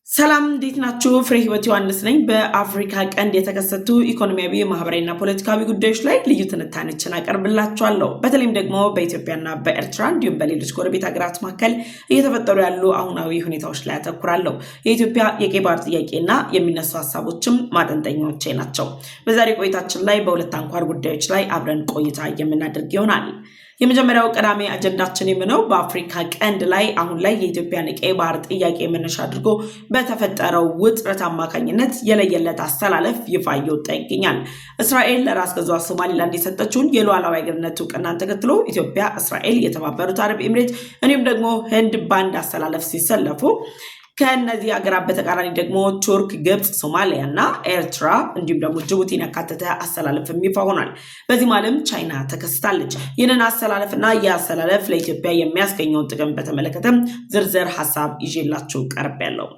ሰላም እንዴት ናችሁ? ፍሬ ህይወት ዮሐንስ ነኝ። በአፍሪካ ቀንድ የተከሰቱ ኢኮኖሚያዊ፣ ማህበራዊና ፖለቲካዊ ጉዳዮች ላይ ልዩ ትንታኔዎችን አቀርብላችኋለሁ። በተለይም ደግሞ በኢትዮጵያና በኤርትራ እንዲሁም በሌሎች ጎረቤት ሀገራት መካከል እየተፈጠሩ ያሉ አሁናዊ ሁኔታዎች ላይ አተኩራለሁ። የኢትዮጵያ የቀይ ባህር ጥያቄና የሚነሱ ሀሳቦችም ማጠንጠኛዎቼ ናቸው። በዛሬ ቆይታችን ላይ በሁለት አንኳር ጉዳዮች ላይ አብረን ቆይታ የምናደርግ ይሆናል። የመጀመሪያው ቀዳሚ አጀንዳችን የምነው በአፍሪካ ቀንድ ላይ አሁን ላይ የኢትዮጵያን የቀይ ባህር ጥያቄ መነሻ አድርጎ በተፈጠረው ውጥረት አማካኝነት የለየለት አስተላለፍ ይፋ እየወጣ ይገኛል። እስራኤል ለራስ ገዟ ሶማሊላንድ የሰጠችውን የሉዓላዊ አገርነት እውቅናን ተከትሎ ኢትዮጵያ፣ እስራኤል፣ የተባበሩት አረብ ኤሚሬት እንዲሁም ደግሞ ህንድ ባንድ አስተላለፍ ሲሰለፉ ከነዚህ ሀገራት በተቃራኒ ደግሞ ቱርክ፣ ግብጽ፣ ሶማሊያ እና ኤርትራ እንዲሁም ደግሞ ጅቡቲን ያካተተ አስተላለፍ ይፋ ሆኗል። በዚህ ማለም ቻይና ተከስታለች። ይህንን አስተላለፍና የአስተላለፍ ለኢትዮጵያ የሚያስገኘውን ጥቅም በተመለከተ ዝርዝር ሀሳብ ይዤላችሁ ቀርቤያለሁ።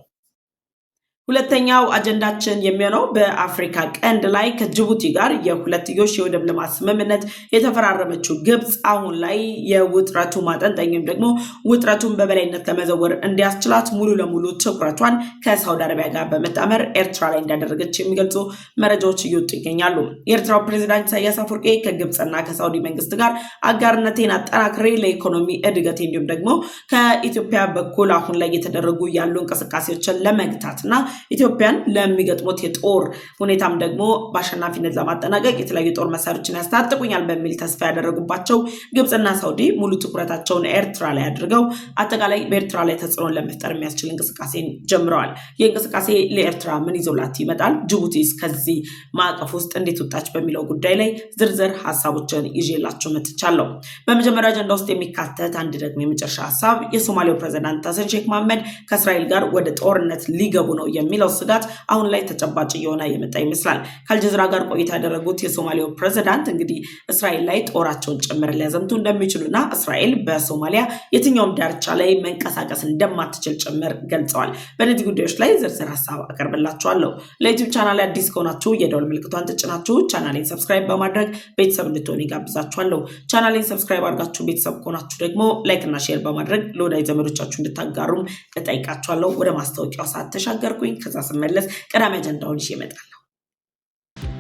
ሁለተኛው አጀንዳችን የሚሆነው በአፍሪካ ቀንድ ላይ ከጅቡቲ ጋር የሁለትዮሽ የወደብ ልማት ስምምነት የተፈራረመችው ግብጽ አሁን ላይ የውጥረቱ ማጠንጠኛም ደግሞ ውጥረቱን በበላይነት ለመዘወር እንዲያስችላት ሙሉ ለሙሉ ትኩረቷን ከሳውዲ አረቢያ ጋር በመጣመር ኤርትራ ላይ እንዳደረገች የሚገልጹ መረጃዎች እየወጡ ይገኛሉ። የኤርትራው ፕሬዝዳንት ኢሳያስ አፈወርቂ ከግብጽና ከሳውዲ መንግስት ጋር አጋርነቴን አጠናክሬ ለኢኮኖሚ እድገት እንዲሁም ደግሞ ከኢትዮጵያ በኩል አሁን ላይ የተደረጉ ያሉ እንቅስቃሴዎችን ለመግታትና ኢትዮጵያን ለሚገጥሙት የጦር ሁኔታም ደግሞ በአሸናፊነት ለማጠናቀቅ የተለያዩ ጦር መሳሪያዎችን ያስታጥቁኛል በሚል ተስፋ ያደረጉባቸው ግብጽና ሳውዲ ሙሉ ትኩረታቸውን ኤርትራ ላይ አድርገው አጠቃላይ በኤርትራ ላይ ተጽዕኖ ለመፍጠር የሚያስችል እንቅስቃሴን ጀምረዋል። ይህ እንቅስቃሴ ለኤርትራ ምን ይዞላት ይመጣል? ጅቡቲስ ከዚህ ማዕቀፍ ውስጥ እንዴት ወጣች? በሚለው ጉዳይ ላይ ዝርዝር ሀሳቦችን ይዤላችሁ መጥቻለሁ። በመጀመሪያ አጀንዳ ውስጥ የሚካተት አንድ ደግሞ የመጨረሻ ሀሳብ የሶማሌው ፕሬዝዳንት ሐሰን ሼክ መሐመድ ከእስራኤል ጋር ወደ ጦርነት ሊገቡ ነው የሚለው ስጋት አሁን ላይ ተጨባጭ እየሆነ የመጣ ይመስላል። ከአልጀዚራ ጋር ቆይታ ያደረጉት የሶማሊያው ፕሬዝዳንት እንግዲህ እስራኤል ላይ ጦራቸውን ጭምር ሊያዘምቱ እንደሚችሉና እስራኤል በሶማሊያ የትኛውም ዳርቻ ላይ መንቀሳቀስ እንደማትችል ጭምር ገልጸዋል። በእነዚህ ጉዳዮች ላይ ዝርዝር ሀሳብ አቀርብላችኋለሁ። ለዩቲዩብ ቻናል አዲስ ከሆናችሁ የደወል ምልክቷን ተጭናችሁ ቻናሌን ሰብስክራይብ በማድረግ ቤተሰብ እንድትሆኑ ይጋብዛችኋለሁ። ቻናሌን ሰብስክራይብ አድርጋችሁ ቤተሰብ ከሆናችሁ ደግሞ ላይክ እና ሼር በማድረግ ለወዳጅ ዘመዶቻችሁ እንድታጋሩም እጠይቃችኋለሁ። ወደ ማስታወቂያው ሰዓት ተሻገርኩኝ። ከዛ ስመለስ ቀዳሚ አጀንዳውን ይዤ እመጣለሁ።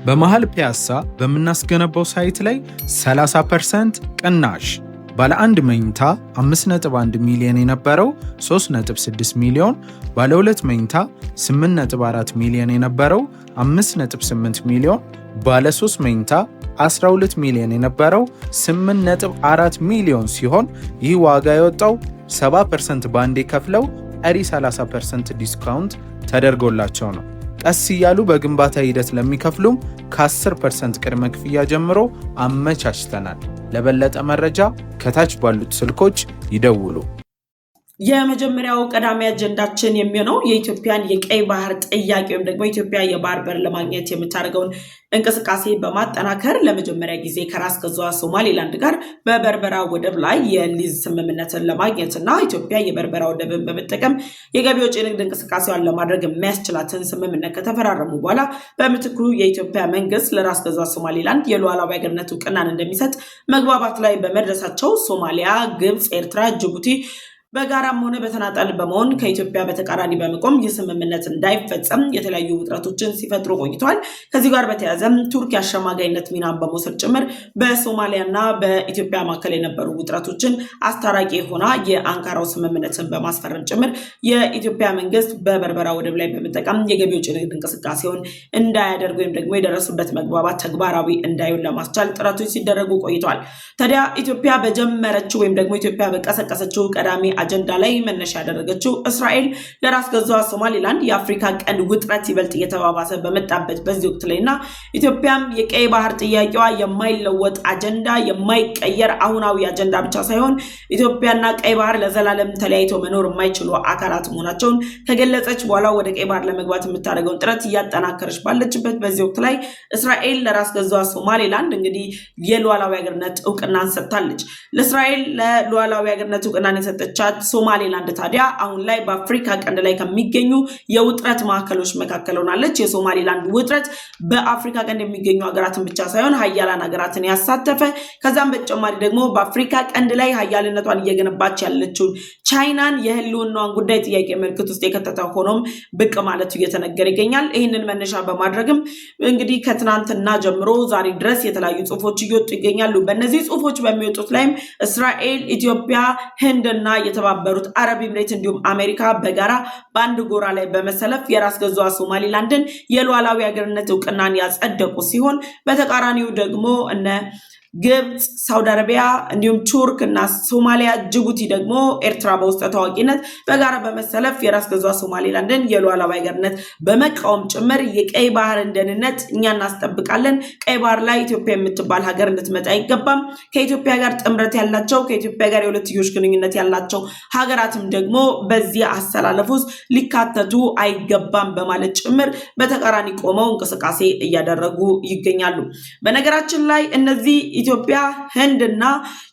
በመሃል ፒያሳ በምናስገነባው ሳይት ላይ 30% ቅናሽ ባለ አንድ መኝታ 5.1 ሚሊዮን የነበረው 3.6 ሚሊዮን፣ ባለ ሁለት መኝታ 8.4 ሚሊዮን የነበረው 5.8 ሚሊዮን፣ ባለ 3 መኝታ 12 ሚሊዮን የነበረው 8.4 ሚሊዮን ሲሆን ይህ ዋጋ የወጣው 70% ባንዴ ከፍለው ቀሪ 30% ዲስካውንት ተደርጎላቸው ነው። ቀስ እያሉ በግንባታ ሂደት ለሚከፍሉም ከ10% ቅድመ ክፍያ ጀምሮ አመቻችተናል። ለበለጠ መረጃ ከታች ባሉት ስልኮች ይደውሉ። የመጀመሪያው ቀዳሚ አጀንዳችን የሚሆነው የኢትዮጵያን የቀይ ባህር ጥያቄ ወይም ደግሞ ኢትዮጵያ የባህር በር ለማግኘት የምታደርገውን እንቅስቃሴ በማጠናከር ለመጀመሪያ ጊዜ ከራስ ገዟ ሶማሊላንድ ጋር በበርበራ ወደብ ላይ የሊዝ ስምምነትን ለማግኘትና ኢትዮጵያ የበርበራ ወደብን በመጠቀም የገቢ ወጪ ንግድ እንቅስቃሴዋን ለማድረግ የሚያስችላትን ስምምነት ከተፈራረሙ በኋላ በምትኩ የኢትዮጵያ መንግስት ለራስ ገዟ ሶማሊላንድ የሉዓላዊ አገርነት እውቅናን እንደሚሰጥ መግባባት ላይ በመድረሳቸው ሶማሊያ፣ ግብጽ፣ ኤርትራ፣ ጅቡቲ በጋራም ሆነ በተናጠል በመሆን ከኢትዮጵያ በተቃራኒ በመቆም የስምምነት እንዳይፈጸም የተለያዩ ውጥረቶችን ሲፈጥሩ ቆይተዋል። ከዚህ ጋር በተያያዘም ቱርክ የአሸማጋይነት ሚናን በመውሰድ ጭምር በሶማሊያና በኢትዮጵያ መካከል የነበሩ ውጥረቶችን አስታራቂ ሆና የአንካራው ስምምነትን በማስፈረም ጭምር የኢትዮጵያ መንግስት በበርበራ ወደብ ላይ በመጠቀም የገቢ ወጪ ንግድ እንቅስቃሴውን እንዳያደርግ ወይም ደግሞ የደረሱበት መግባባት ተግባራዊ እንዳይሆን ለማስቻል ጥረቶች ሲደረጉ ቆይተዋል። ታዲያ ኢትዮጵያ በጀመረችው ወይም ደግሞ ኢትዮጵያ በቀሰቀሰችው ቀዳሚ አጀንዳ ላይ መነሻ ያደረገችው እስራኤል ለራስ ገዟ ሶማሊላንድ የአፍሪካ ቀንድ ውጥረት ይበልጥ እየተባባሰ በመጣበት በዚህ ወቅት ላይና ኢትዮጵያም የቀይ ባህር ጥያቄዋ የማይለወጥ አጀንዳ የማይቀየር አሁናዊ አጀንዳ ብቻ ሳይሆን ኢትዮጵያና ቀይ ባህር ለዘላለም ተለያይተው መኖር የማይችሉ አካላት መሆናቸውን ከገለጸች በኋላ ወደ ቀይ ባህር ለመግባት የምታደርገውን ጥረት እያጠናከረች ባለችበት በዚህ ወቅት ላይ እስራኤል ለራስ ገዟ ሶማሊላንድ እንግዲህ የሉዓላዊ አገርነት እውቅናን ሰጥታለች። ለእስራኤል ለሉዓላዊ አገርነት እውቅናን የሰጠቻት ሶማሊላንድ ታዲያ አሁን ላይ በአፍሪካ ቀንድ ላይ ከሚገኙ የውጥረት ማዕከሎች መካከል ሆናለች። የሶማሊላንድ ውጥረት በአፍሪካ ቀንድ የሚገኙ ሀገራትን ብቻ ሳይሆን ሀያላን ሀገራትን ያሳተፈ ከዛም በተጨማሪ ደግሞ በአፍሪካ ቀንድ ላይ ሀያልነቷን እየገነባች ያለችውን ቻይናን የህልውናዋን ጉዳይ ጥያቄ ምልክት ውስጥ የከተተ ሆኖም ብቅ ማለቱ እየተነገረ ይገኛል። ይህንን መነሻ በማድረግም እንግዲህ ከትናንትና ጀምሮ ዛሬ ድረስ የተለያዩ ጽሁፎች እየወጡ ይገኛሉ። በእነዚህ ጽሁፎች በሚወጡት ላይም እስራኤል፣ ኢትዮጵያ፣ ህንድና የተባበሩት አረብ ኤምሬት እንዲሁም አሜሪካ በጋራ በአንድ ጎራ ላይ በመሰለፍ የራስ ገዟ ሶማሊላንድን የሉዓላዊ ሀገርነት እውቅናን ያጸደቁ ሲሆን በተቃራኒው ደግሞ እነ ግብጽ፣ ሳውዲ አረቢያ እንዲሁም ቱርክ እና ሶማሊያ፣ ጅቡቲ ደግሞ ኤርትራ በውስጥ ታዋቂነት በጋራ በመሰለፍ የራስ ገዟ ሶማሊላንድን የሉዓላዊ ሀገርነት በመቃወም ጭምር የቀይ ባህርን ደህንነት እኛ እናስጠብቃለን፣ ቀይ ባህር ላይ ኢትዮጵያ የምትባል ሀገር እንድትመጣ አይገባም፣ ከኢትዮጵያ ጋር ጥምረት ያላቸው ከኢትዮጵያ ጋር የሁለትዮሽ ግንኙነት ያላቸው ሀገራትም ደግሞ በዚህ አሰላለፍ ውስጥ ሊካተቱ አይገባም በማለት ጭምር በተቃራኒ ቆመው እንቅስቃሴ እያደረጉ ይገኛሉ። በነገራችን ላይ እነዚህ ኢትዮጵያ፣ ህንድ እና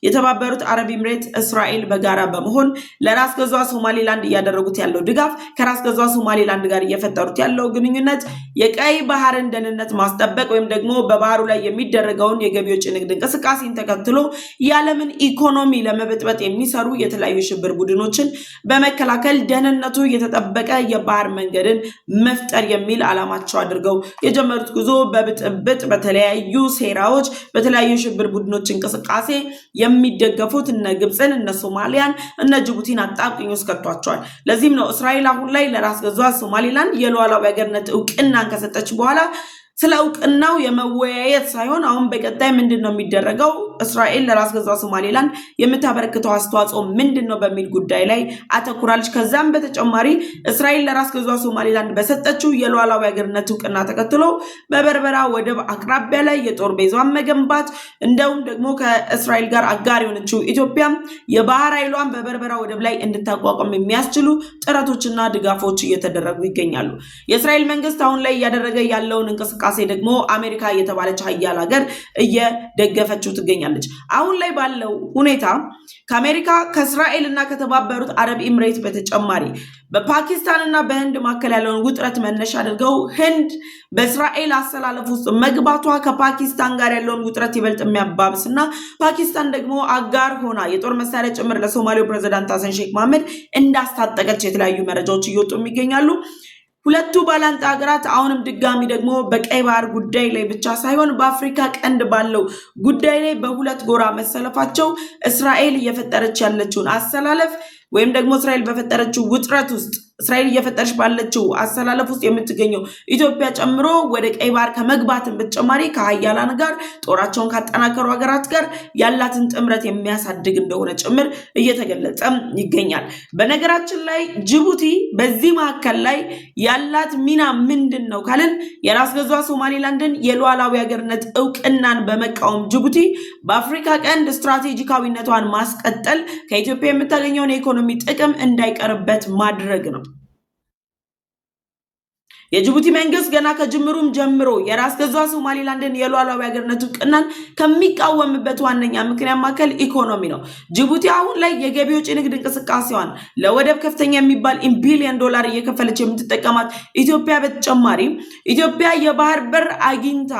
የተባበሩት አረብ ኤምሬት እስራኤል በጋራ በመሆን ለራስ ገዟ ሶማሊላንድ እያደረጉት ያለው ድጋፍ ከራስ ገዟ ሶማሊላንድ ጋር እየፈጠሩት ያለው ግንኙነት የቀይ ባህርን ደህንነት ማስጠበቅ ወይም ደግሞ በባህሩ ላይ የሚደረገውን የገቢዎች ንግድ እንቅስቃሴን ተከትሎ የዓለምን ኢኮኖሚ ለመበጥበጥ የሚሰሩ የተለያዩ ሽብር ቡድኖችን በመከላከል ደህንነቱ የተጠበቀ የባህር መንገድን መፍጠር የሚል ዓላማቸው አድርገው የጀመሩት ጉዞ በብጥብጥ በተለያዩ ሴራዎች በተለያዩ ሽብር ቡድኖች እንቅስቃሴ የሚደገፉት እነ ግብፅን፣ እነ ሶማሊያን፣ እነ ጅቡቲን አጣብቂኝ ውስጥ ከቷቸዋል። ለዚህም ነው እስራኤል አሁን ላይ ለራስ ገዟ ሶማሊላንድ የሉዓላዊ ሀገርነት እውቅናን ከሰጠች በኋላ ስለ እውቅናው የመወያየት ሳይሆን አሁን በቀጣይ ምንድነው የሚደረገው፣ እስራኤል ለራስ ገዟ ሶማሊላንድ የምታበረክተው አስተዋጽኦ ምንድነው በሚል ጉዳይ ላይ አተኩራለች። ከዛም በተጨማሪ እስራኤል ለራስ ገዟ ሶማሊላንድ በሰጠችው የሉዓላዊ ሀገርነት እውቅና ተከትሎ በበርበራ ወደብ አቅራቢያ ላይ የጦር ቤዟን መገንባት እንደውም ደግሞ ከእስራኤል ጋር አጋር የሆነችው ኢትዮጵያ የባህር ኃይሏን በበርበራ ወደብ ላይ እንድታቋቋም የሚያስችሉ ጥረቶችና ድጋፎች እየተደረጉ ይገኛሉ። የእስራኤል መንግስት አሁን ላይ እያደረገ ያለውን እንቅስቃሴ ደግሞ አሜሪካ የተባለች ሀያል ሀገር እየደገፈችው ትገኛለች። አሁን ላይ ባለው ሁኔታ ከአሜሪካ ከእስራኤል እና ከተባበሩት አረብ ኤምሬት በተጨማሪ በፓኪስታን እና በህንድ መካከል ያለውን ውጥረት መነሻ አድርገው ህንድ በእስራኤል አሰላለፍ ውስጥ መግባቷ ከፓኪስታን ጋር ያለውን ውጥረት ይበልጥ የሚያባብስና ፓኪስታን ደግሞ አጋር ሆና የጦር መሳሪያ ጭምር ለሶማሌው ፕሬዝዳንት ሀሰን ሼክ መሐመድ እንዳስታጠቀች የተለያዩ መረጃዎች እየወጡ ይገኛሉ። ሁለቱ ባላንጣ ሀገራት አሁንም ድጋሚ ደግሞ በቀይ ባህር ጉዳይ ላይ ብቻ ሳይሆን በአፍሪካ ቀንድ ባለው ጉዳይ ላይ በሁለት ጎራ መሰለፋቸው እስራኤል እየፈጠረች ያለችውን አሰላለፍ ወይም ደግሞ እስራኤል በፈጠረችው ውጥረት ውስጥ እስራኤል እየፈጠረች ባለችው አሰላለፍ ውስጥ የምትገኘው ኢትዮጵያ ጨምሮ ወደ ቀይ ባህር ከመግባትን በተጨማሪ ከሀያላን ጋር ጦራቸውን ካጠናከሩ ሀገራት ጋር ያላትን ጥምረት የሚያሳድግ እንደሆነ ጭምር እየተገለጸ ይገኛል። በነገራችን ላይ ጅቡቲ በዚህ መካከል ላይ ያላት ሚና ምንድን ነው ካልን የራስ ገዟ ሶማሊላንድን የሉዓላዊ ሀገርነት እውቅናን በመቃወም ጅቡቲ በአፍሪካ ቀንድ ስትራቴጂካዊነቷን ማስቀጠል ከኢትዮጵያ የምታገኘውን የኢኮኖሚ ጥቅም እንዳይቀርበት ማድረግ ነው። የጅቡቲ መንግስት ገና ከጅምሩም ጀምሮ የራስ ገዟ ሶማሊላንድን የሉዓላዊ ሀገርነት እውቅናን ከሚቃወምበት ዋነኛ ምክንያት መካከል ኢኮኖሚ ነው። ጅቡቲ አሁን ላይ የገቢዎች ንግድ እንቅስቃሴዋን ለወደብ ከፍተኛ የሚባል ቢሊዮን ዶላር እየከፈለች የምትጠቀማት ኢትዮጵያ በተጨማሪ ኢትዮጵያ የባህር በር አግኝታ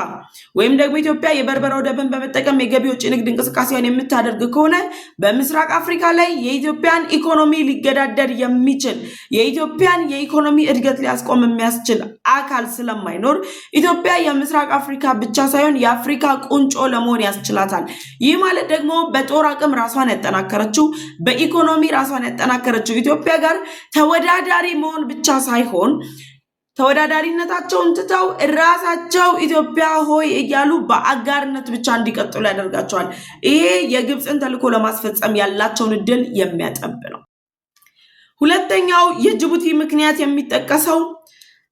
ወይም ደግሞ ኢትዮጵያ የበርበራ ወደብን በመጠቀም የገቢዎች ንግድ እንቅስቃሴዋን የምታደርግ ከሆነ በምስራቅ አፍሪካ ላይ የኢትዮጵያን ኢኮኖሚ ሊገዳደር የሚችል የኢትዮጵያን የኢኮኖሚ እድገት ሊያስቆም የሚያስችል አካል ስለማይኖር ኢትዮጵያ የምስራቅ አፍሪካ ብቻ ሳይሆን የአፍሪካ ቁንጮ ለመሆን ያስችላታል። ይህ ማለት ደግሞ በጦር አቅም ራሷን ያጠናከረችው በኢኮኖሚ ራሷን ያጠናከረችው ኢትዮጵያ ጋር ተወዳዳሪ መሆን ብቻ ሳይሆን ተወዳዳሪነታቸውን ትተው ራሳቸው ኢትዮጵያ ሆይ እያሉ በአጋርነት ብቻ እንዲቀጥሉ ያደርጋቸዋል። ይሄ የግብፅን ተልዕኮ ለማስፈጸም ያላቸውን እድል የሚያጠብ ነው። ሁለተኛው የጅቡቲ ምክንያት የሚጠቀሰው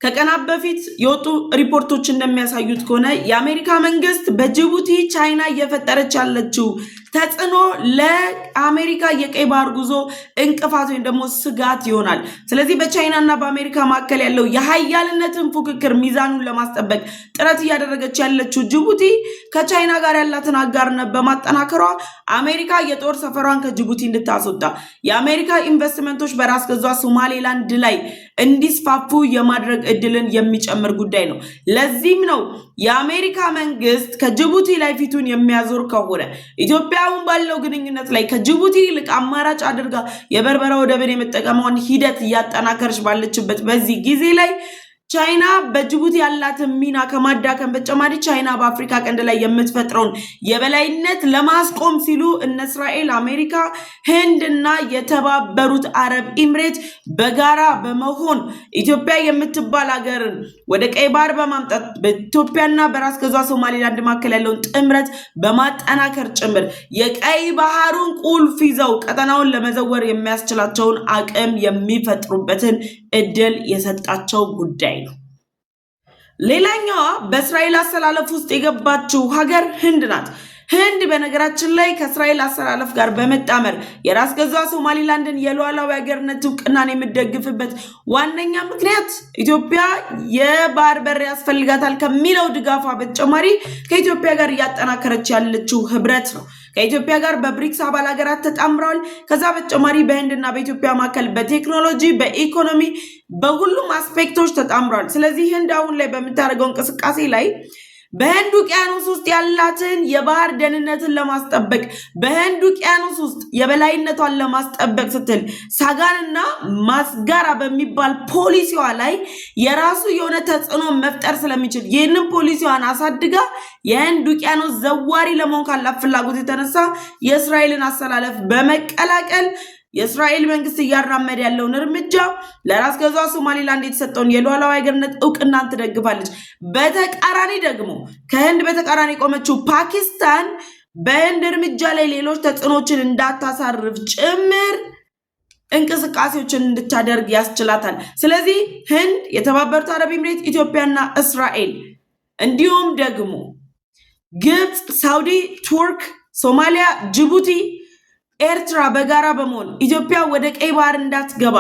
ከቀናት በፊት የወጡ ሪፖርቶች እንደሚያሳዩት ከሆነ የአሜሪካ መንግስት በጅቡቲ ቻይና እየፈጠረች ያለችው ተጽዕኖ ለአሜሪካ የቀይ ባህር ጉዞ እንቅፋት ወይም ደግሞ ስጋት ይሆናል። ስለዚህ በቻይና እና በአሜሪካ መካከል ያለው የሀያልነትን ፉክክር ሚዛኑን ለማስጠበቅ ጥረት እያደረገች ያለችው ጅቡቲ ከቻይና ጋር ያላትን አጋርነት በማጠናከሯ አሜሪካ የጦር ሰፈሯን ከጅቡቲ እንድታስወጣ የአሜሪካ ኢንቨስትመንቶች በራስ ገዟ ሶማሌላንድ ላይ እንዲስፋፉ የማድረግ እድልን የሚጨምር ጉዳይ ነው። ለዚህም ነው የአሜሪካ መንግስት ከጅቡቲ ላይ ፊቱን የሚያዞር ከሆነ ኢትዮጵያ አሁን ባለው ግንኙነት ላይ ከጅቡቲ ይልቅ አማራጭ አድርጋ የበርበራ ወደብን የመጠቀሟን ሂደት እያጠናከረች ባለችበት በዚህ ጊዜ ላይ ቻይና በጅቡቲ ያላትን ሚና ከማዳከም በተጨማሪ ቻይና በአፍሪካ ቀንድ ላይ የምትፈጥረውን የበላይነት ለማስቆም ሲሉ እነ እስራኤል፣ አሜሪካ፣ ህንድና የተባበሩት አረብ ኤምሬት በጋራ በመሆን ኢትዮጵያ የምትባል ሀገርን ወደ ቀይ ባህር በማምጣት በኢትዮጵያና በራስ ገዟ ሶማሌላንድ መካከል ያለውን ጥምረት በማጠናከር ጭምር የቀይ ባህሩን ቁልፍ ይዘው ቀጠናውን ለመዘወር የሚያስችላቸውን አቅም የሚፈጥሩበትን እድል የሰጣቸው ጉዳይ ነው። ሌላኛዋ በእስራኤል አሰላለፍ ውስጥ የገባችው ሀገር ህንድ ናት። ህንድ በነገራችን ላይ ከእስራኤል አሰላለፍ ጋር በመጣመር የራስ ገዟ ሶማሊላንድን የሉዓላዊ ሀገርነት እውቅናን የምትደግፍበት ዋነኛ ምክንያት ኢትዮጵያ የባህር በር ያስፈልጋታል ከሚለው ድጋፏ በተጨማሪ ከኢትዮጵያ ጋር እያጠናከረች ያለችው ህብረት ነው። ከኢትዮጵያ ጋር በብሪክስ አባል ሀገራት ተጣምረዋል። ከዛ በተጨማሪ በህንድና በኢትዮጵያ መካከል በቴክኖሎጂ፣ በኢኮኖሚ፣ በሁሉም አስፔክቶች ተጣምረዋል። ስለዚህ ህንድ አሁን ላይ በምታደርገው እንቅስቃሴ ላይ በህንድ ውቅያኖስ ውስጥ ያላትን የባህር ደህንነትን ለማስጠበቅ በህንድ ውቅያኖስ ውስጥ የበላይነቷን ለማስጠበቅ ስትል ሳጋንና ማስጋራ በሚባል ፖሊሲዋ ላይ የራሱ የሆነ ተጽዕኖ መፍጠር ስለሚችል ይህንን ፖሊሲዋን አሳድጋ የህንድ ውቅያኖስ ዘዋሪ ለመሆን ካላት ፍላጎት የተነሳ የእስራኤልን አሰላለፍ በመቀላቀል የእስራኤል መንግስት እያራመደ ያለውን እርምጃ ለራስ ገዟ ሶማሊላንድ የተሰጠውን የሉዓላዊ ሀገርነት እውቅናን ትደግፋለች። በተቃራኒ ደግሞ ከህንድ በተቃራኒ የቆመችው ፓኪስታን በህንድ እርምጃ ላይ ሌሎች ተጽዕኖችን እንዳታሳርፍ ጭምር እንቅስቃሴዎችን እንድታደርግ ያስችላታል። ስለዚህ ህንድ፣ የተባበሩት አረብ ኤምሬት፣ ኢትዮጵያና እስራኤል እንዲሁም ደግሞ ግብፅ፣ ሳውዲ፣ ቱርክ፣ ሶማሊያ፣ ጅቡቲ፣ ኤርትራ በጋራ በመሆን ኢትዮጵያ ወደ ቀይ ባህር እንዳትገባ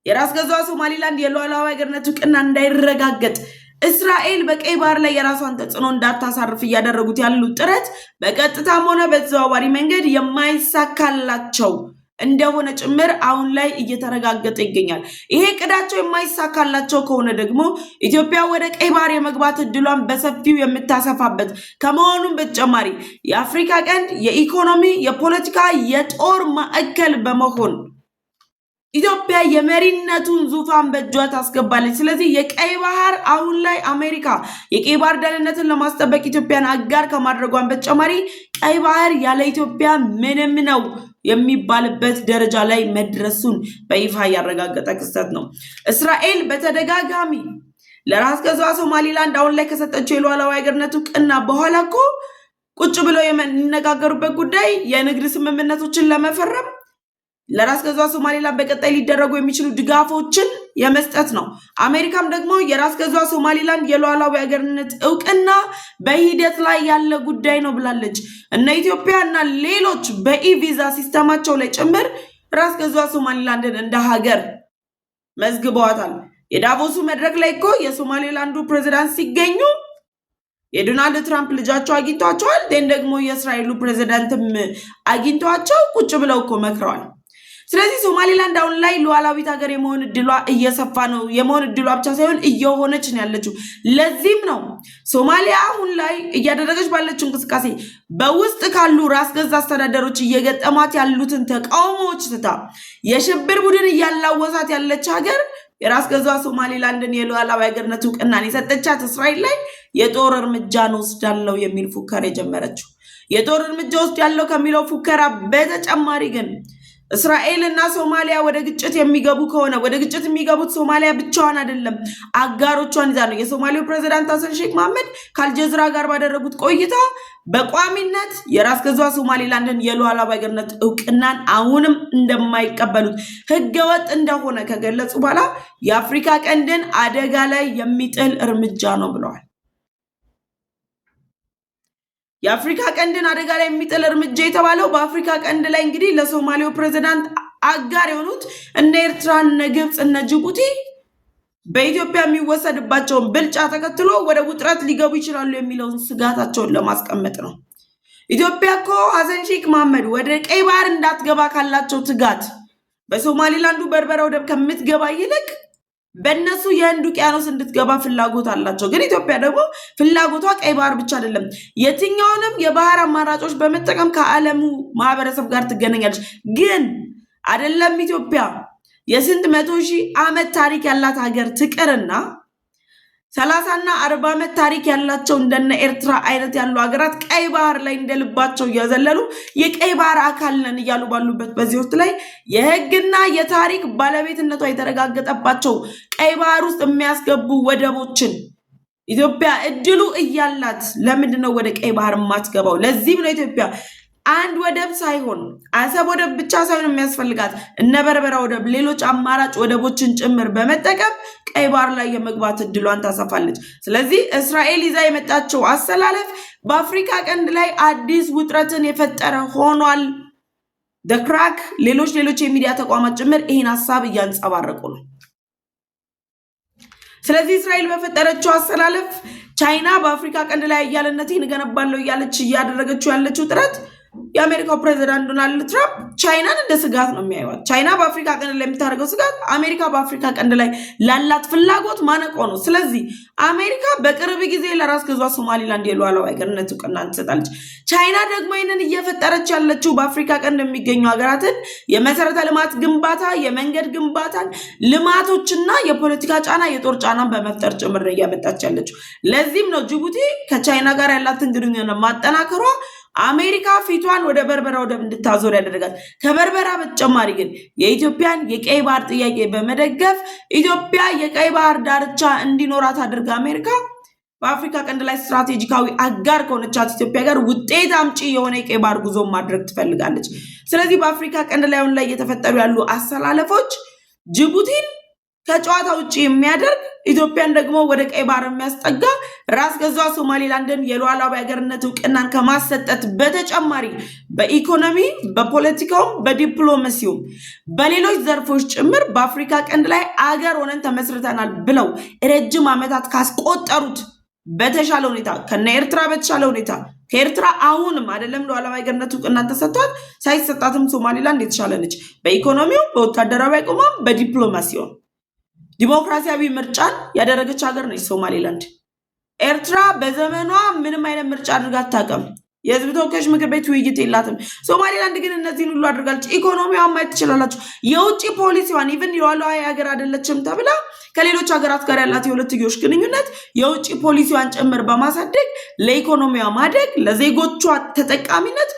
የራስ ገዟ ሶማሊላንድ የሉዓላዊ ሀገርነት እውቅና እንዳይረጋገጥ እስራኤል በቀይ ባህር ላይ የራሷን ተጽዕኖ እንዳታሳርፍ እያደረጉት ያሉት ጥረት በቀጥታም ሆነ በተዘዋዋሪ መንገድ የማይሳካላቸው እንደሆነ ጭምር አሁን ላይ እየተረጋገጠ ይገኛል። ይሄ ቅዳቸው የማይሳካላቸው ከሆነ ደግሞ ኢትዮጵያ ወደ ቀይ ባህር የመግባት እድሏን በሰፊው የምታሰፋበት ከመሆኑም በተጨማሪ የአፍሪካ ቀንድ የኢኮኖሚ፣ የፖለቲካ፣ የጦር ማዕከል በመሆን ኢትዮጵያ የመሪነቱን ዙፋን በእጇ ታስገባለች። ስለዚህ የቀይ ባህር አሁን ላይ አሜሪካ የቀይ ባህር ደህንነትን ለማስጠበቅ ኢትዮጵያን አጋር ከማድረጓን በተጨማሪ ቀይ ባህር ያለ ኢትዮጵያ ምንም ነው የሚባልበት ደረጃ ላይ መድረሱን በይፋ ያረጋገጠ ክስተት ነው። እስራኤል በተደጋጋሚ ለራስ ገዟ ሶማሊላንድ አሁን ላይ ከሰጠችው የሉዓላዊ ሀገርነት እውቅና በኋላ እኮ ቁጭ ብለው የሚነጋገሩበት ጉዳይ የንግድ ስምምነቶችን ለመፈረም ለራስ ገዟ ሶማሊላንድ በቀጣይ ሊደረጉ የሚችሉ ድጋፎችን የመስጠት ነው። አሜሪካም ደግሞ የራስ ገዟ ሶማሊላንድ የሉዓላዊ ሀገርነት እውቅና በሂደት ላይ ያለ ጉዳይ ነው ብላለች። እነ ኢትዮጵያ እና ሌሎች በኢቪዛ ሲስተማቸው ላይ ጭምር ራስ ገዟ ሶማሊላንድን እንደ ሀገር መዝግበዋታል። የዳቮሱ መድረክ ላይ እኮ የሶማሊላንዱ ፕሬዝዳንት ሲገኙ የዶናልድ ትራምፕ ልጃቸው አግኝቷቸዋል። ደግሞ የእስራኤሉ ፕሬዝዳንትም አግኝቷቸው ቁጭ ብለው እኮ መክረዋል። ስለዚህ ሶማሊላንድ አሁን ላይ ሉዓላዊት ሀገር የመሆን እድሏ እየሰፋ ነው። የመሆን እድሏ ብቻ ሳይሆን እየሆነች ነው ያለችው። ለዚህም ነው ሶማሊያ አሁን ላይ እያደረገች ባለችው እንቅስቃሴ በውስጥ ካሉ ራስ ገዝ አስተዳደሮች እየገጠሟት ያሉትን ተቃውሞዎች ትታ የሽብር ቡድን እያላወሳት ያለች ሀገር የራስ ገዟ ሶማሊላንድን የሉዓላዊ ሀገርነት እውቅናን የሰጠቻት እስራኤል ላይ የጦር እርምጃን ወስዳለው የሚል ፉከራ የጀመረችው። የጦር እርምጃ ወስዳለው ከሚለው ፉከራ በተጨማሪ ግን እስራኤል እና ሶማሊያ ወደ ግጭት የሚገቡ ከሆነ ወደ ግጭት የሚገቡት ሶማሊያ ብቻዋን አይደለም፣ አጋሮቿን ይዛ ነው። የሶማሌው ፕሬዝዳንት ሐሰን ሼክ መሐመድ ከአልጀዚራ ጋር ባደረጉት ቆይታ በቋሚነት የራስ ገዟ ሶማሊላንድን የሉዓላዊ ሀገርነት እውቅናን አሁንም እንደማይቀበሉት ህገወጥ እንደሆነ ከገለጹ በኋላ የአፍሪካ ቀንድን አደጋ ላይ የሚጥል እርምጃ ነው ብለዋል። የአፍሪካ ቀንድን አደጋ ላይ የሚጥል እርምጃ የተባለው በአፍሪካ ቀንድ ላይ እንግዲህ ለሶማሌው ፕሬዝዳንት አጋር የሆኑት እነ ኤርትራ፣ እነ ግብፅ፣ እነ ጅቡቲ በኢትዮጵያ የሚወሰድባቸውን ብልጫ ተከትሎ ወደ ውጥረት ሊገቡ ይችላሉ የሚለውን ስጋታቸውን ለማስቀመጥ ነው። ኢትዮጵያ እኮ ሐሰን ሼክ መሐመድ ወደ ቀይ ባህር እንዳትገባ ካላቸው ትጋት በሶማሊላንዱ በርበራ ወደብ ከምትገባ ይልቅ በእነሱ የህንድ ውቅያኖስ እንድትገባ ፍላጎት አላቸው። ግን ኢትዮጵያ ደግሞ ፍላጎቷ ቀይ ባህር ብቻ አይደለም፣ የትኛውንም የባህር አማራጮች በመጠቀም ከዓለሙ ማህበረሰብ ጋር ትገናኛለች። ግን አይደለም ኢትዮጵያ የስንት 100,000 ዓመት ታሪክ ያላት ሀገር ትቅርና 30 እና 40 ዓመት ታሪክ ያላቸው እንደነ ኤርትራ አይነት ያሉ ሀገራት ቀይ ባህር ላይ እንደልባቸው እያዘለሉ የቀይ ባህር አካል ነን እያሉ ባሉበት በዚህ ወቅት ላይ የህግና የታሪክ ባለቤትነቷ የተረጋገጠባቸው ቀይ ባህር ውስጥ የሚያስገቡ ወደቦችን ኢትዮጵያ እድሉ እያላት ለምንድን ነው ወደ ቀይ ባህር የማትገባው? ለዚህም ነው ኢትዮጵያ አንድ ወደብ ሳይሆን አሰብ ወደብ ብቻ ሳይሆን የሚያስፈልጋት እነ በርበራ ወደብ፣ ሌሎች አማራጭ ወደቦችን ጭምር በመጠቀም ቀይ ባህር ላይ የመግባት እድሏን ታሰፋለች። ስለዚህ እስራኤል ይዛ የመጣቸው አሰላለፍ በአፍሪካ ቀንድ ላይ አዲስ ውጥረትን የፈጠረ ሆኗል። ደክራክ ሌሎች የሚዲያ ተቋማት ጭምር ይህን ሀሳብ እያንጸባረቁ ነው። ስለዚህ እስራኤል በፈጠረችው አሰላለፍ ቻይና በአፍሪካ ቀንድ ላይ ያለነቴን እገነባለሁ እያለች እያደረገችው ያለችው ጥረት የአሜሪካው ፕሬዚዳንት ዶናልድ ትራምፕ ቻይናን እንደ ስጋት ነው የሚያዩት። ቻይና በአፍሪካ ቀንድ ላይ የምታደርገው ስጋት አሜሪካ በአፍሪካ ቀንድ ላይ ላላት ፍላጎት ማነቆ ነው። ስለዚህ አሜሪካ በቅርብ ጊዜ ለራስ ገዟ ሶማሊላንድ የሉዓላዊ ሀገርነት እውቅና ትሰጣለች። ቻይና ደግሞ ይህንን እየፈጠረች ያለችው በአፍሪካ ቀንድ የሚገኙ ሀገራትን የመሰረተ ልማት ግንባታ፣ የመንገድ ግንባታን ልማቶችና የፖለቲካ ጫና፣ የጦር ጫናን በመፍጠር ጭምር እያመጣች ያለችው። ለዚህም ነው ጅቡቲ ከቻይና ጋር ያላትን ግንኙነት ማጠናከሯ አሜሪካ ፊቷን ወደ በርበራ ወደብ እንድታዞር ያደረጋት። ከበርበራ በተጨማሪ ግን የኢትዮጵያን የቀይ ባህር ጥያቄ በመደገፍ ኢትዮጵያ የቀይ ባህር ዳርቻ እንዲኖራት አድርጋ አሜሪካ በአፍሪካ ቀንድ ላይ ስትራቴጂካዊ አጋር ከሆነቻት ኢትዮጵያ ጋር ውጤት አምጪ የሆነ የቀይ ባህር ጉዞ ማድረግ ትፈልጋለች። ስለዚህ በአፍሪካ ቀንድ ላይ አሁን ላይ እየተፈጠሩ ያሉ አሰላለፎች ጅቡቲን ከጨዋታ ውጭ የሚያደርግ ኢትዮጵያን ደግሞ ወደ ቀይ ባህር የሚያስጠጋ ራስ ገዟ ሶማሊላንድን የሉዓላዊ ሀገርነት እውቅናን ከማሰጠት በተጨማሪ በኢኮኖሚ፣ በፖለቲካውም፣ በዲፕሎማሲውም በሌሎች ዘርፎች ጭምር በአፍሪካ ቀንድ ላይ አገር ሆነን ተመስርተናል ብለው ረጅም ዓመታት ካስቆጠሩት በተሻለ ሁኔታ ከነ ኤርትራ በተሻለ ሁኔታ ከኤርትራ አሁንም አይደለም ሉዓላዊ ሀገርነት እውቅና ተሰጥቷት ሳይሰጣትም ሶማሊላንድ የተሻለ ነች። በኢኮኖሚው፣ በወታደራዊ አቅሟም፣ በዲፕሎማሲው ዲሞክራሲያዊ ምርጫን ያደረገች ሀገር ነች ሶማሊላንድ። ኤርትራ በዘመኗ ምንም አይነት ምርጫ አድርጋ አታውቅም። የህዝብ ተወካዮች ምክር ቤት ውይይት የላትም። ሶማሊላንድ ግን እነዚህን ሁሉ አድርጋለች። ኢኮኖሚዋን ማየት ትችላላችሁ። የውጭ ፖሊሲዋን ኢቭን የሉዓላዊ ሀገር አይደለችም ተብላ ከሌሎች ሀገራት ጋር ያላት የሁለትዮሽ ግንኙነት የውጭ ፖሊሲዋን ጭምር በማሳደግ ለኢኮኖሚዋ ማደግ፣ ለዜጎቿ ተጠቃሚነት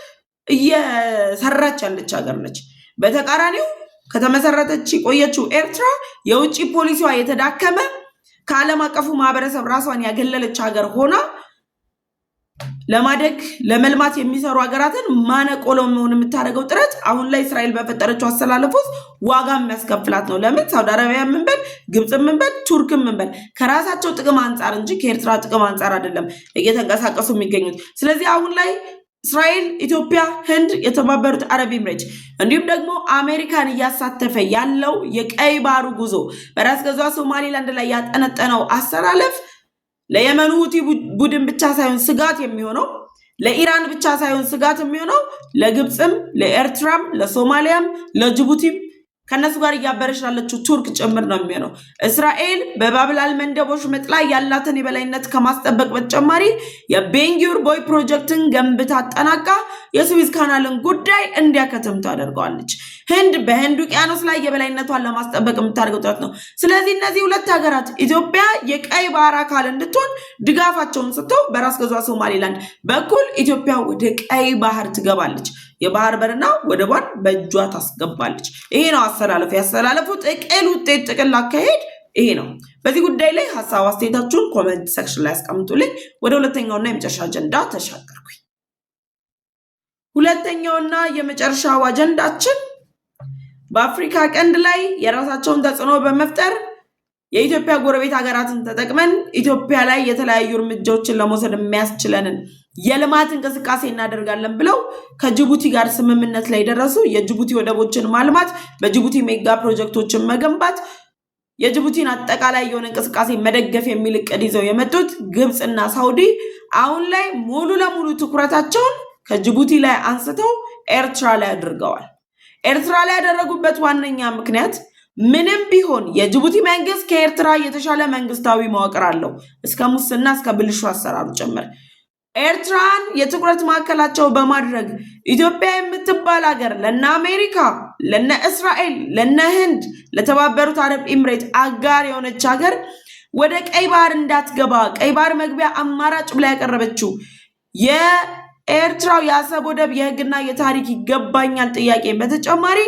እየሰራች ያለች ሀገር ነች። በተቃራኒው ከተመሰረተች የቆየችው ኤርትራ የውጭ ፖሊሲዋ የተዳከመ ከዓለም አቀፉ ማህበረሰብ ራሷን ያገለለች ሀገር ሆና ለማደግ ለመልማት የሚሰሩ ሀገራትን ማነቆ ለመሆን የምታደርገው ጥረት አሁን ላይ እስራኤል በፈጠረችው አሰላለፍ ውስጥ ዋጋ የሚያስከፍላት ነው። ለምን? ሳውዲ አረቢያ ምንበል፣ ግብፅ ምንበል፣ ቱርክ ምንበል ከራሳቸው ጥቅም አንጻር እንጂ ከኤርትራ ጥቅም አንጻር አይደለም እየተንቀሳቀሱ የሚገኙት። ስለዚህ አሁን ላይ እስራኤል፣ ኢትዮጵያ፣ ህንድ፣ የተባበሩት አረብ ኤምሬት እንዲሁም ደግሞ አሜሪካን እያሳተፈ ያለው የቀይ ባህሩ ጉዞ በራስ ገዟ ሶማሊላንድ ላይ ያጠነጠነው አሰላለፍ ለየመኑ ሁቲ ቡድን ብቻ ሳይሆን ስጋት የሚሆነው፣ ለኢራን ብቻ ሳይሆን ስጋት የሚሆነው ለግብፅም፣ ለኤርትራም፣ ለሶማሊያም፣ ለጅቡቲም ከነሱ ጋር እያበረች ላለችው ቱርክ ጭምር ነው የሚሆነው። እስራኤል በባብላል መንደቦች ምጥ ላይ ያላትን የበላይነት ከማስጠበቅ በተጨማሪ የቤንጉር ቦይ ፕሮጀክትን ገንብታ አጠናቃ የስዊዝ ካናልን ጉዳይ እንዲያከትም ታደርገዋለች። ህንድ በህንድ ውቅያኖስ ላይ የበላይነቷን ለማስጠበቅ የምታደርገው ጥረት ነው። ስለዚህ እነዚህ ሁለት ሀገራት ኢትዮጵያ የቀይ ባህር አካል እንድትሆን ድጋፋቸውን ሰጥተው በራስ ገዟ ሶማሊላንድ በኩል ኢትዮጵያ ወደ ቀይ ባህር ትገባለች። የባህር በርና ወደቧን በእጇ ታስገባለች። ይሄ ነው አሰላለፉ። ያሰላለፉ ጥቅል ውጤት ጥቅል አካሄድ ይሄ ነው። በዚህ ጉዳይ ላይ ሀሳብ አስተያየታችሁን ኮሜንት ሴክሽን ላይ አስቀምጡልኝ። ወደ ሁለተኛውና የመጨረሻ አጀንዳ ተሻገርኩኝ። ሁለተኛውና የመጨረሻው አጀንዳችን በአፍሪካ ቀንድ ላይ የራሳቸውን ተጽዕኖ በመፍጠር የኢትዮጵያ ጎረቤት ሀገራትን ተጠቅመን ኢትዮጵያ ላይ የተለያዩ እርምጃዎችን ለመውሰድ የሚያስችለንን የልማት እንቅስቃሴ እናደርጋለን ብለው ከጅቡቲ ጋር ስምምነት ላይ ደረሱ። የጅቡቲ ወደቦችን ማልማት፣ በጅቡቲ ሜጋ ፕሮጀክቶችን መገንባት፣ የጅቡቲን አጠቃላይ የሆነ እንቅስቃሴ መደገፍ የሚል እቅድ ይዘው የመጡት ግብፅና ሳውዲ አሁን ላይ ሙሉ ለሙሉ ትኩረታቸውን ከጅቡቲ ላይ አንስተው ኤርትራ ላይ አድርገዋል። ኤርትራ ላይ ያደረጉበት ዋነኛ ምክንያት ምንም ቢሆን የጅቡቲ መንግስት ከኤርትራ የተሻለ መንግስታዊ መዋቅር አለው፣ እስከ ሙስና እስከ ብልሹ አሰራሩ ጭምር። ኤርትራን የትኩረት ማዕከላቸው በማድረግ ኢትዮጵያ የምትባል ሀገር ለነ አሜሪካ፣ ለነ እስራኤል፣ ለነ ህንድ፣ ለተባበሩት አረብ ኤምሬት አጋር የሆነች ሀገር ወደ ቀይ ባህር እንዳትገባ ቀይ ባህር መግቢያ አማራጭ ብላ ያቀረበችው የኤርትራው የአሰብ ወደብ የህግና የታሪክ ይገባኛል ጥያቄ በተጨማሪ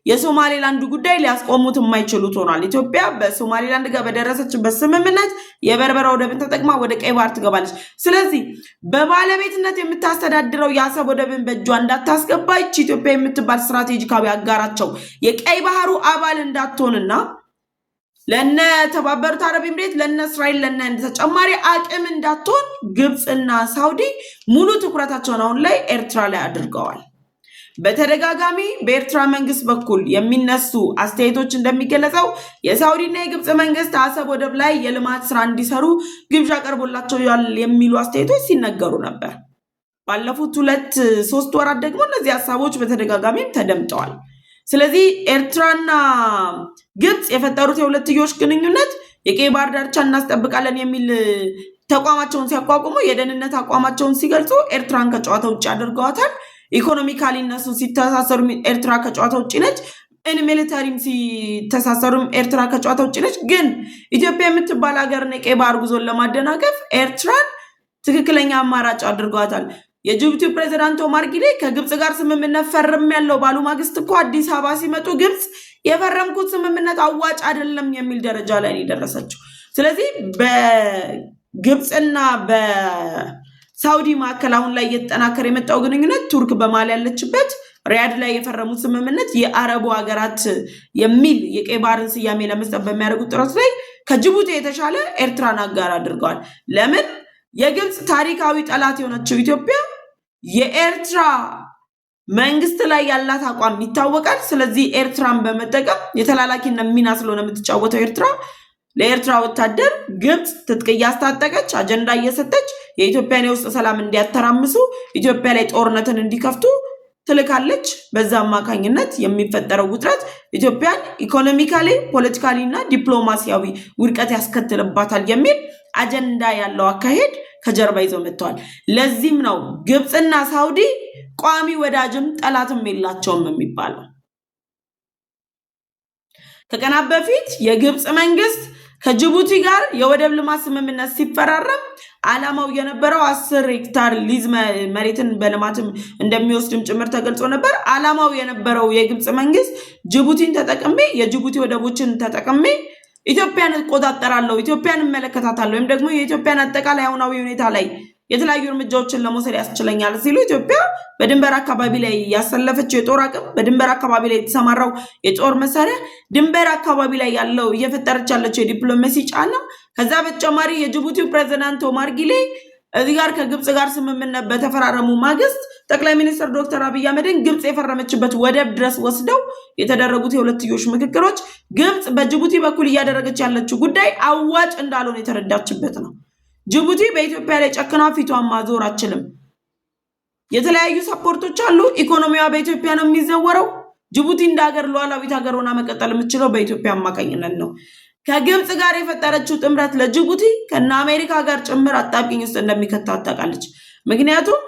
የሶማሌላንድ ጉዳይ ሊያስቆሙት የማይችሉት ሆኗል። ኢትዮጵያ በሶማሌላንድ ጋር በደረሰችበት ስምምነት የበርበራ ወደብን ተጠቅማ ወደ ቀይ ባህር ትገባለች። ስለዚህ በባለቤትነት የምታስተዳድረው የአሰብ ወደብን በእጇ እንዳታስገባ ይቺ ኢትዮጵያ የምትባል ስትራቴጂካዊ አጋራቸው የቀይ ባህሩ አባል እንዳትሆንና ለነ ተባበሩት አረብ ኤምሬት፣ ለነ እስራኤል፣ ለነ ተጨማሪ አቅም እንዳትሆን ግብፅና ሳውዲ ሙሉ ትኩረታቸውን አሁን ላይ ኤርትራ ላይ አድርገዋል። በተደጋጋሚ በኤርትራ መንግስት በኩል የሚነሱ አስተያየቶች እንደሚገለጸው የሳውዲና የግብፅ መንግስት አሰብ ወደብ ላይ የልማት ስራ እንዲሰሩ ግብዣ ቀርቦላቸዋል የሚሉ አስተያየቶች ሲነገሩ ነበር። ባለፉት 2-3 ወራት ደግሞ እነዚህ ሀሳቦች በተደጋጋሚም ተደምጠዋል። ስለዚህ ኤርትራና ግብፅ የፈጠሩት የሁለትዮሽ ግንኙነት የቀይ ባህር ዳርቻ እናስጠብቃለን የሚል ተቋማቸውን ሲያቋቁሙ የደህንነት አቋማቸውን ሲገልጹ ኤርትራን ከጨዋታ ውጭ አድርገዋታል። ኢኮኖሚካሊ እነሱ ሲተሳሰሩ ኤርትራ ከጨዋታ ውጭ ነች። ሚሊታሪም ሲተሳሰሩም ኤርትራ ከጨዋታ ውጭ ነች። ግን ኢትዮጵያ የምትባል ሀገርን የቀይ ባህር ጉዞን ለማደናቀፍ ኤርትራን ትክክለኛ አማራጭ አድርገዋታል። የጅቡቲ ፕሬዝዳንት ኦማር ጊሌ ከግብፅ ጋር ስምምነት ፈርም ያለው ባሉ ማግስት እኮ አዲስ አበባ ሲመጡ ግብፅ የፈረምኩት ስምምነት አዋጭ አይደለም የሚል ደረጃ ላይ ነው የደረሰችው። ስለዚህ በግብፅና በሳውዲ መካከል አሁን ላይ እየተጠናከረ የመጣው ግንኙነት ቱርክ በማሊ ያለችበት ሪያድ ላይ የፈረሙት ስምምነት የአረቡ ሀገራት የሚል የቀይ ባህርን ስያሜ ለመስጠት በሚያደርጉት ጥረት ላይ ከጅቡቲ የተሻለ ኤርትራን አጋር አድርገዋል። ለምን? የግብፅ ታሪካዊ ጠላት የሆነችው ኢትዮጵያ የኤርትራ መንግስት ላይ ያላት አቋም ይታወቃል። ስለዚህ ኤርትራን በመጠቀም የተላላኪነት ሚና ስለሆነ የምትጫወተው ኤርትራ ለኤርትራ ወታደር ግብፅ ትጥቅ እያስታጠቀች አጀንዳ እየሰጠች የኢትዮጵያን የውስጥ ሰላም እንዲያተራምሱ ኢትዮጵያ ላይ ጦርነትን እንዲከፍቱ ትልካለች። በዛ አማካኝነት የሚፈጠረው ውጥረት ኢትዮጵያን ኢኮኖሚካሊ፣ ፖለቲካሊ እና ዲፕሎማሲያዊ ውድቀት ያስከትልባታል የሚል አጀንዳ ያለው አካሄድ ከጀርባ ይዘው መጥተዋል። ለዚህም ነው ግብፅና ሳውዲ ቋሚ ወዳጅም ጠላትም የላቸውም የሚባለው። ከቀናት በፊት የግብፅ መንግስት ከጅቡቲ ጋር የወደብ ልማት ስምምነት ሲፈራረም ዓላማው የነበረው 10 ሄክታር ሊዝ መሬትን በልማትም እንደሚወስድም ጭምር ተገልጾ ነበር። ዓላማው የነበረው የግብፅ መንግስት ጅቡቲን ተጠቅሜ የጅቡቲ ወደቦችን ተጠቅሜ ኢትዮጵያን እቆጣጠራለሁ፣ ኢትዮጵያን እመለከታታለሁ ወይም ደግሞ የኢትዮጵያን አጠቃላይ አሁናዊ ሁኔታ ላይ የተለያዩ እርምጃዎችን ለመውሰድ ያስችለኛል ሲሉ ኢትዮጵያ በድንበር አካባቢ ላይ ያሰለፈችው የጦር አቅም፣ በድንበር አካባቢ ላይ የተሰማራው የጦር መሳሪያ፣ ድንበር አካባቢ ላይ ያለው እየፈጠረች ያለችው የዲፕሎማሲ ጫና፣ ከዛ በተጨማሪ የጅቡቲው ፕሬዝዳንት ኦማር ጊሌ እዚህ ጋር ከግብፅ ጋር ስምምነት በተፈራረሙ ማግስት ጠቅላይ ሚኒስትር ዶክተር አብይ አህመድን ግብፅ የፈረመችበት ወደብ ድረስ ወስደው የተደረጉት የሁለትዮሽ ምክክሮች ግብፅ በጅቡቲ በኩል እያደረገች ያለችው ጉዳይ አዋጭ እንዳልሆነ የተረዳችበት ነው። ጅቡቲ በኢትዮጵያ ላይ ጨክና ፊቷን ማዞር አትችልም። የተለያዩ ሰፖርቶች አሉ። ኢኮኖሚዋ በኢትዮጵያ ነው የሚዘወረው። ጅቡቲ እንደ ሀገር ሉዓላዊት ሀገር ሆና መቀጠል የምትችለው በኢትዮጵያ አማካኝነት ነው። ከግብፅ ጋር የፈጠረችው ጥምረት ለጅቡቲ ከነ አሜሪካ ጋር ጭምር አጣብቂኝ ውስጥ እንደሚከታት ታውቃለች። ምክንያቱም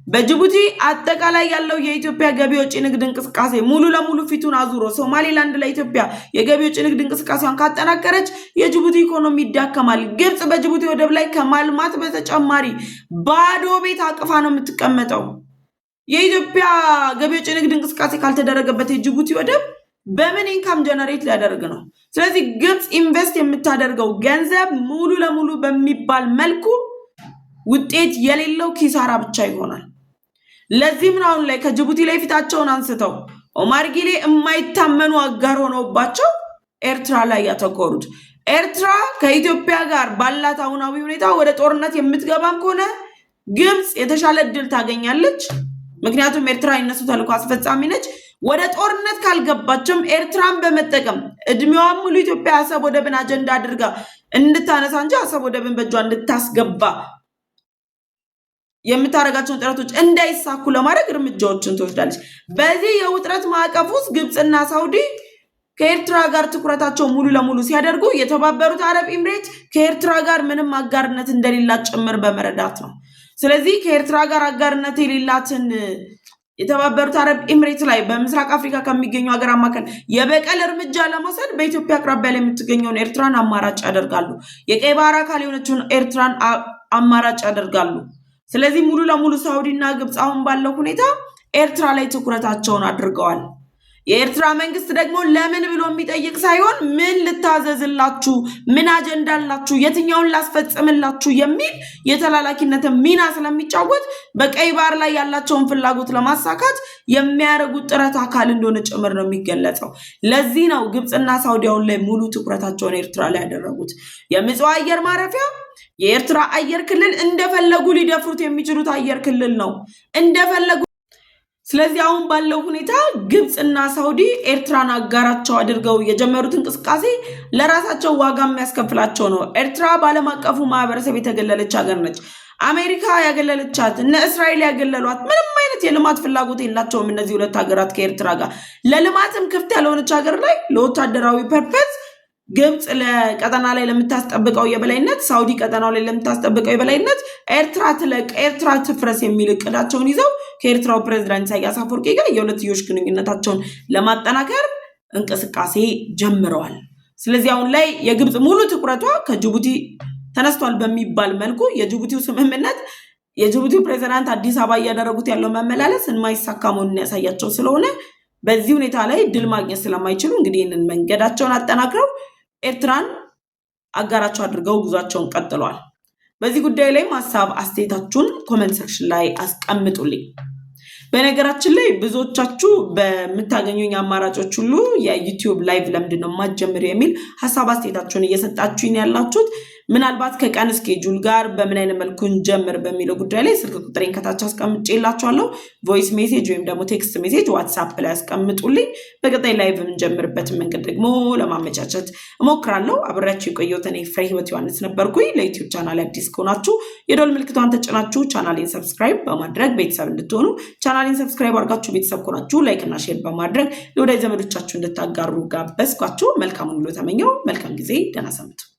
በጅቡቲ አጠቃላይ ያለው የኢትዮጵያ ገቢ ወጪ ንግድ እንቅስቃሴ ሙሉ ለሙሉ ፊቱን አዙሮ ሶማሌላንድ ለኢትዮጵያ የገቢ ወጪ ንግድ እንቅስቃሴዋን ካጠናከረች የጅቡቲ ኢኮኖሚ ይዳከማል። ግብፅ በጅቡቲ ወደብ ላይ ከማልማት በተጨማሪ ባዶ ቤት አቅፋ ነው የምትቀመጠው። የኢትዮጵያ ገቢ ወጪ ንግድ እንቅስቃሴ ካልተደረገበት የጅቡቲ ወደብ በምን ኢንካም ጀነሬት ሊያደርግ ነው? ስለዚህ ግብፅ ኢንቨስት የምታደርገው ገንዘብ ሙሉ ለሙሉ በሚባል መልኩ ውጤት የሌለው ኪሳራ ብቻ ይሆናል። ለዚህም ነው አሁን ላይ ከጅቡቲ ላይ ፊታቸውን አንስተው ኦማር ጊሌ የማይታመኑ አጋር ሆነውባቸው ኤርትራ ላይ ያተኮሩት። ኤርትራ ከኢትዮጵያ ጋር ባላት አሁናዊ ሁኔታ ወደ ጦርነት የምትገባም ከሆነ ግብፅ የተሻለ እድል ታገኛለች። ምክንያቱም ኤርትራ የነሱ ተልዕኮ አስፈጻሚ ነች። ወደ ጦርነት ካልገባችም ኤርትራን በመጠቀም እድሜዋን ሙሉ ኢትዮጵያ አሰብ ወደብን አጀንዳ አድርጋ እንድታነሳ እንጂ አሰብ ወደብን በእጇ እንድታስገባ የምታደርጋቸውን ጥረቶች እንዳይሳኩ ለማድረግ እርምጃዎችን ትወስዳለች። በዚህ የውጥረት ማዕቀፍ ውስጥ ግብፅና ሳውዲ ከኤርትራ ጋር ትኩረታቸው ሙሉ ለሙሉ ሲያደርጉ የተባበሩት አረብ ኤምሬት ከኤርትራ ጋር ምንም አጋርነት እንደሌላት ጭምር በመረዳት ነው። ስለዚህ ከኤርትራ ጋር አጋርነት የሌላትን የተባበሩት አረብ ኤምሬት ላይ በምስራቅ አፍሪካ ከሚገኙ ሀገር አማካኝ የበቀል እርምጃ ለመውሰድ በኢትዮጵያ አቅራቢያ ላይ የምትገኘውን ኤርትራን አማራጭ ያደርጋሉ። የቀይ ባህር አካል የሆነችውን ኤርትራን አማራጭ ያደርጋሉ። ስለዚህ ሙሉ ለሙሉ ሳውዲና ግብፅ አሁን ባለው ሁኔታ ኤርትራ ላይ ትኩረታቸውን አድርገዋል። የኤርትራ መንግስት ደግሞ ለምን ብሎ የሚጠይቅ ሳይሆን ምን ልታዘዝላችሁ፣ ምን አጀንዳ አላችሁ፣ የትኛውን ላስፈጽምላችሁ የሚል የተላላኪነት ሚና ስለሚጫወት በቀይ ባህር ላይ ያላቸውን ፍላጎት ለማሳካት የሚያደርጉት ጥረት አካል እንደሆነ ጭምር ነው የሚገለጸው። ለዚህ ነው ግብፅና ሳውዲያውን ላይ ሙሉ ትኩረታቸውን ኤርትራ ላይ ያደረጉት። የምጽዋ አየር ማረፊያ የኤርትራ አየር ክልል እንደፈለጉ ሊደፍሩት የሚችሉት አየር ክልል ነው እንደፈለጉ። ስለዚህ አሁን ባለው ሁኔታ ግብፅና ሳውዲ ኤርትራን አጋራቸው አድርገው የጀመሩት እንቅስቃሴ ለራሳቸው ዋጋ የሚያስከፍላቸው ነው። ኤርትራ በዓለም አቀፉ ማህበረሰብ የተገለለች ሀገር ነች። አሜሪካ ያገለለቻት፣ እነ እስራኤል ያገለሏት፣ ምንም አይነት የልማት ፍላጎት የላቸውም እነዚህ ሁለት ሀገራት ከኤርትራ ጋር። ለልማትም ክፍት ያልሆነች ሀገር ላይ ለወታደራዊ ፐርፐዝ ግብፅ ለቀጠና ላይ ለምታስጠብቀው የበላይነት፣ ሳውዲ ቀጠናው ላይ ለምታስጠብቀው የበላይነት ኤርትራ ትለቅ፣ ኤርትራ ትፍረስ የሚል እቅዳቸውን ይዘው ከኤርትራው ፕሬዝዳንት ኢሳያስ አፈወርቂ ጋር የሁለትዮሽ ግንኙነታቸውን ለማጠናከር እንቅስቃሴ ጀምረዋል። ስለዚህ አሁን ላይ የግብፅ ሙሉ ትኩረቷ ከጅቡቲ ተነስቷል በሚባል መልኩ የጅቡቲው ስምምነት የጅቡቲው ፕሬዝዳንት አዲስ አበባ እያደረጉት ያለው መመላለስ የማይሳካ መሆኑን ያሳያቸው ስለሆነ በዚህ ሁኔታ ላይ ድል ማግኘት ስለማይችሉ እንግዲህ ይህንን መንገዳቸውን አጠናክረው ኤርትራን አጋራቸው አድርገው ጉዟቸውን ቀጥለዋል። በዚህ ጉዳይ ላይ ሀሳብ አስተያየታችሁን ኮሜንት ሴክሽን ላይ አስቀምጡልኝ። በነገራችን ላይ ብዙዎቻችሁ በምታገኙኝ አማራጮች ሁሉ የዩቲዩብ ላይቭ ለምንድነው ማጀምር የሚል ሀሳብ አስተያየታችሁን እየሰጣችሁኝ ያላችሁት ምናልባት ከቀን ስኬጁል ጋር በምን አይነት መልኩ እንጀምር በሚለው ጉዳይ ላይ ስልክ ቁጥሬን ከታች አስቀምጬላችኋለሁ። ቮይስ ሜሴጅ ወይም ደግሞ ቴክስት ሜሴጅ ዋትስአፕ ላይ አስቀምጡልኝ። በቀጣይ ላይቭ የምንጀምርበትን መንገድ ደግሞ ለማመቻቸት እሞክራለሁ። አብሬያችሁ የቆየሁት እኔ ፍሬ ህይወት ዮሐንስ ነበርኩኝ። ለዩቲዩብ ቻናል አዲስ ከሆናችሁ የደወል ምልክቷን ተጭናችሁ ቻናሌን ሰብስክራይብ በማድረግ ቤተሰብ እንድትሆኑ፣ ቻናሌን ሰብስክራይብ አድርጋችሁ ቤተሰብ ከሆናችሁ ላይክ እና ሼር በማድረግ ለወዳጅ ዘመዶቻችሁ እንድታጋሩ ጋበዝኳችሁ። መልካም ሁሉ ተመኘው። መልካም ጊዜ። ደህና ሰንብቱ።